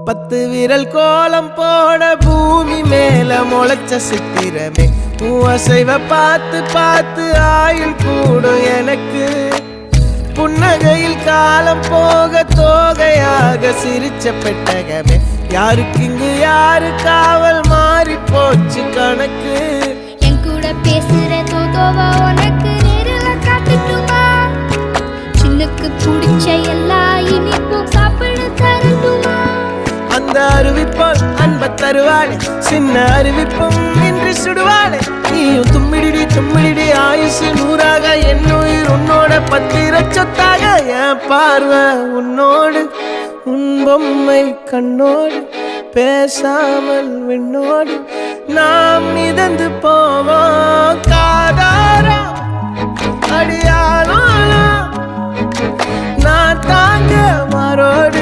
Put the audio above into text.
10 விரல் கோலம் போட பூமி மேல முளைச்ச சித்திரமே அசைவ பார்த்து பார்த்து ஆயுள் கூடும் எனக்கு புன்னகையில் காலம் போக தோகையாக சிரிச்ச பெட்டகமே யாருக்கு இங்கு யாரு காவல் மாறி போச்சு கணக்கு என் கூட பேசுற தோதோவா உனக்கு நேரில் காட்டுட்டுமா சின்னுக்கு பிடிச்ச எல்லா இனிப்பும் சாப்பிட தரட்டுமா அந்த அறிவிப்பால் அன்ப தருவாளே சின்ன அறிவிப்பும் இன்று சுடுவாளே நீயும் தும்மிடி தும்மிடி ஆயுசு 100ஆக என் உயிர் உன்னோட 10 சொத்தாக என் பார்வை உன்னோடு உன் பொம்மை கண்ணோடு பேசாமல் விண்ணோடு நாம் மிதந்து போவோம் காதாரா அடியாளோ நான் தாங்க மாறோடு